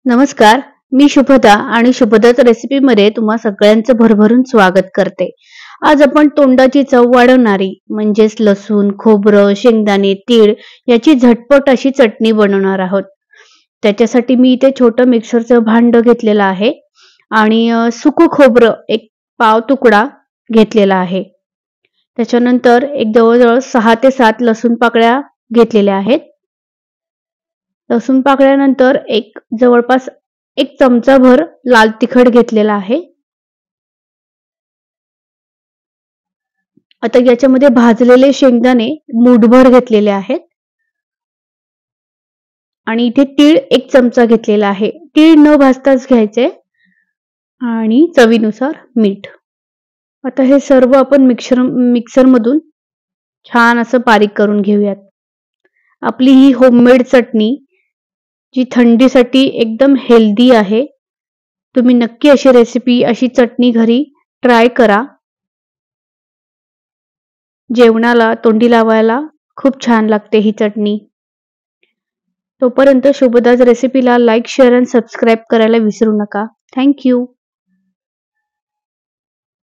नमस्कार, मी शुभदा आणि शुभदाच रेसिपीमध्ये तुम्हा सगळ्यांचं भरभरून स्वागत करते. आज आपण तोंडाची चव वाढवणारी म्हणजेच लसूण, खोबरं, शेंगदाणे, तीळ याची झटपट अशी चटणी बनवणार आहोत. त्याच्यासाठी मी इथे छोटं मिक्सरचं भांड घेतलेलं आहे आणि सुकं खोबरं एक पाव तुकडा घेतलेला आहे. त्याच्यानंतर एक जवळजवळ 6 ते 7 लसूण पाकळ्या घेतलेल्या आहेत. लसूण पाकळ्यानंतर एक जवळपास 1 चमचाभर लाल तिखट घेतलेला आहे. आता याच्यामध्ये भाजलेले शेंगदाणे मूठभर घेतलेले आहेत आणि इथे तीळ 1 चमचा घेतलेला आहे. तीळ न भाजताच घ्यायचे आणि चवीनुसार मीठ. आता हे सर्व आपण मिक्सर मधून छान असं बारीक करून घेऊयात. आपली ही होममेड चटणी जी थंडीसाठी एकदम हेल्दी आहे. तुम्ही नक्की अशी रेसिपी अशी चटणी घरी ट्राय करा. जेवणाला तोंडी लावायला खूप छान लागते ही चटणी. तोपर्यंत शुभदाच रेसिपीला लाईक, शेअर आणि सबस्क्राईब करायला विसरू नका. Thank you.